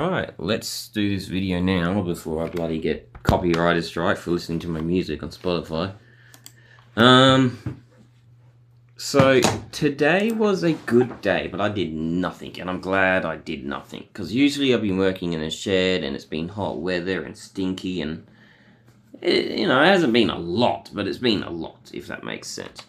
Alright, let's do this video now before I bloody get copyrighted strike for listening to my music on Spotify. So today was a good day, but I did nothing, and I'm glad I did nothing, because usually I've been working in a shed, and it's been hot weather and stinky, and it hasn't been a lot, but it's been a lot, if that makes sense.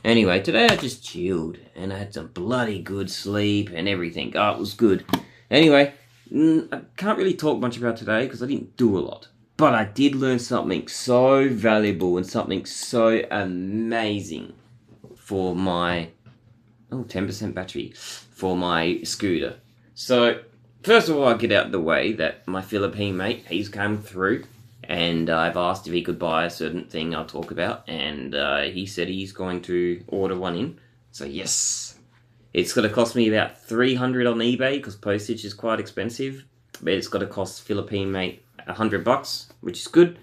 Anyway, today I just chilled, and I had some bloody good sleep and everything. Oh, it was good. Anyway, I can't really talk much about today because I didn't do a lot. But I did learn something so valuable and something so amazing for my 10% battery for my scooter. So, first of all, I'll get out of the way that my Philippine mate, he's come through. And I've asked if he could buy a certain thing I'll talk about. And he said he's going to order one in. So, yes. It's going to cost me about $300 on eBay because postage is quite expensive. But it's going to cost Philippine mate $100, which is good.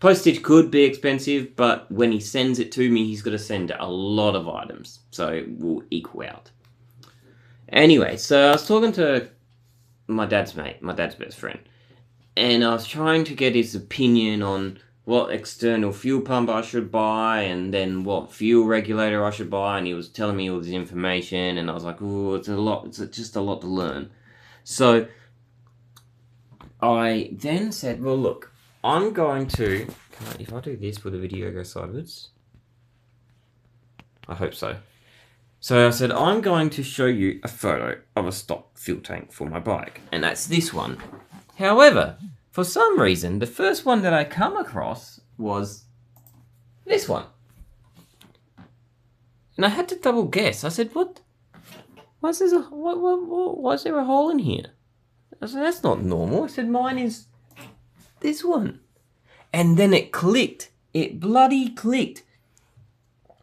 Postage could be expensive, but when he sends it to me, he's going to send a lot of items. So it will equal out. Anyway, so I was talking to my dad's mate, my dad's best friend. And I was trying to get his opinion on what external fuel pump I should buy and then what fuel regulator I should buy. And he was telling me all this information. And I was like, oh, it's a lot. It's just a lot to learn. So I then said, well, look, I'm going to... if I do this, will the video go sideways? I hope so. So I said, I'm going to show you a photo of a stock fuel tank for my bike. And that's this one. However, for some reason, the first one that I come across was this one. And I had to double guess. I said, what? Why is there a hole in here? I said, that's not normal. I said, mine is this one. And then it clicked. It bloody clicked.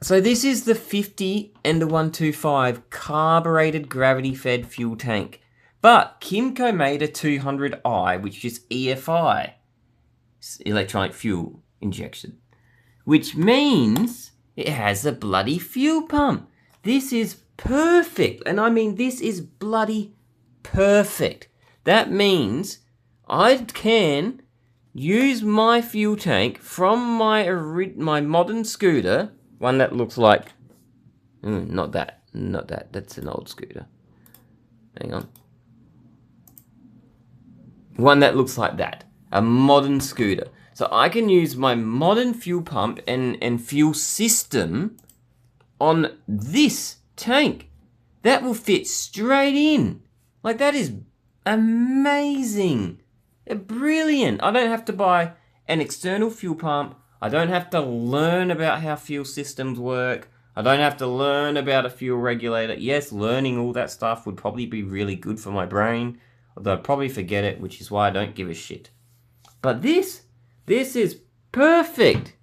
So this is the 50 and the 125 carbureted gravity-fed fuel tank. But Kymco made a 200i, which is EFI, electronic fuel injection, which means it has a bloody fuel pump. This is perfect. And I mean, this is bloody perfect. That means I can use my fuel tank from my modern scooter, one that looks like, not that, that's an old scooter. Hang on. One that looks like that, a modern scooter. So I can use my modern fuel pump and fuel system on this tank. That will fit straight in. Like, that is amazing. Brilliant. I don't have to buy an external fuel pump. I don't have to learn about how fuel systems work. I don't have to learn about a fuel regulator. Yes, learning all that stuff would probably be really good for my brain. Although I'd probably forget it, which is why I don't give a shit. But this is perfect.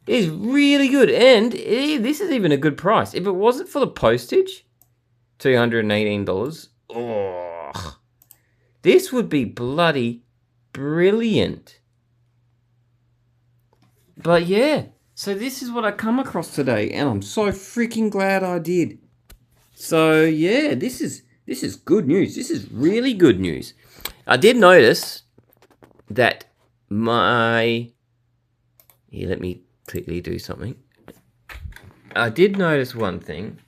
It is really good. And this is even a good price. If it wasn't for the postage, $218, this would be bloody brilliant. But yeah, so this is what I come across today, and I'm so freaking glad I did. So yeah, this is good news. This is really good news. I did notice that here, let me quickly do something. I did notice one thing.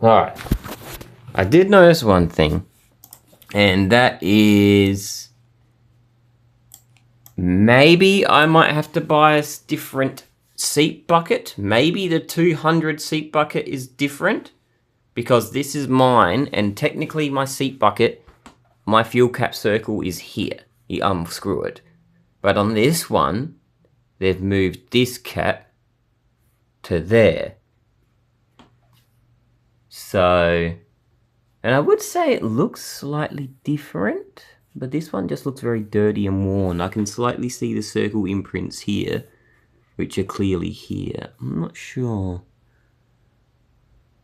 Alright, I did notice one thing, and that is maybe I might have to buy a different seat bucket. Maybe the 200 seat bucket is different because this is mine, and technically my seat bucket, my fuel cap circle is here. You unscrew it. But on this one, they've moved this cap to there. So And I would say it looks slightly different, but this one just looks very dirty and worn. I can slightly see the circle imprints here, which are clearly here. I'm not sure.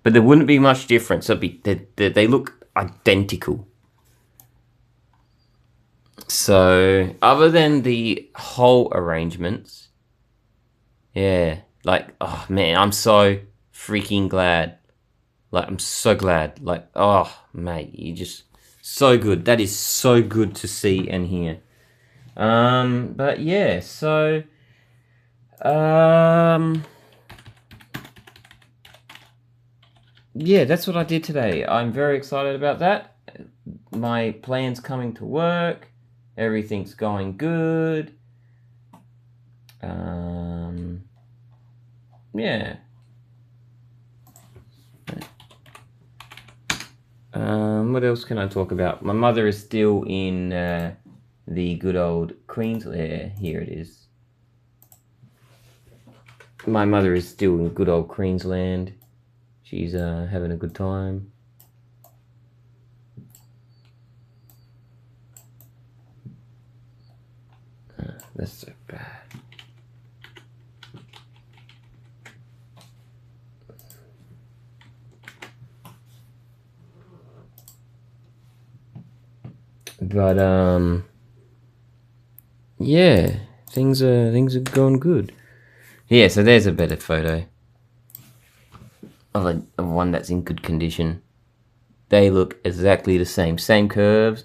But there wouldn't be much difference. They look identical. So, other than the hole arrangements, yeah, like, oh man, I'm so freaking glad. Like, I'm so glad. Like, oh, mate, you just so good. That is so good to see and hear. But yeah, so, yeah, that's what I did today. I'm very excited about that. My plan's coming to work. Everything's going good. Yeah. What else can I talk about? My mother is still in the good old Queensland. Here it is. My mother is still in good old Queensland. She's having a good time. That's so bad. But yeah, things are going good. Yeah, so there's a better photo of one that's in good condition. They look exactly the same curves.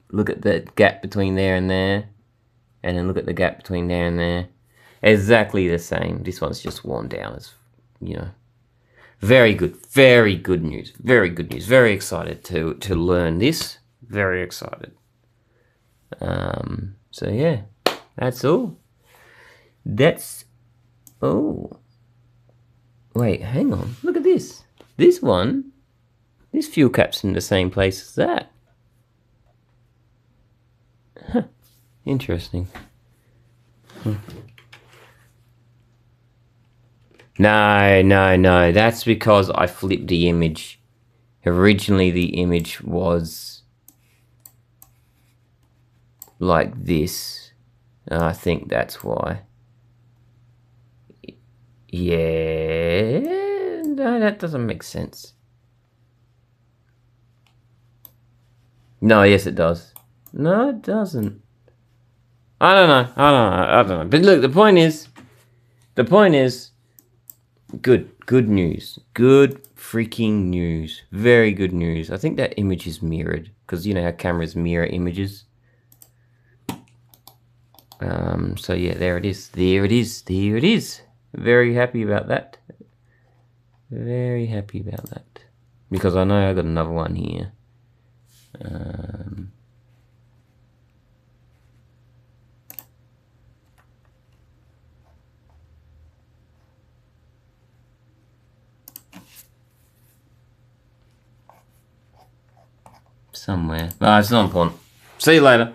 Look at the gap between there and there, and then look at the gap between there and there. Exactly the same. This one's just worn down, as you know. Very good news. Very good news. Very excited to learn this. Very excited. So yeah, that's all. Oh, wait, hang on. Look at this. This fuel cap's in the same place as that. Huh. Interesting. No. That's because I flipped the image. Originally, the image was like this. I think that's why. Yeah, no, that doesn't make sense. No, yes, it does. No, it doesn't. I don't know. But look, the point is, good news. Good freaking news. Very good news. I think that image is mirrored, because you know how cameras mirror images. So yeah, there it is. There it is. Very happy about that. Very happy about that. Because I know I got another one here. Somewhere. It's not important. See you later.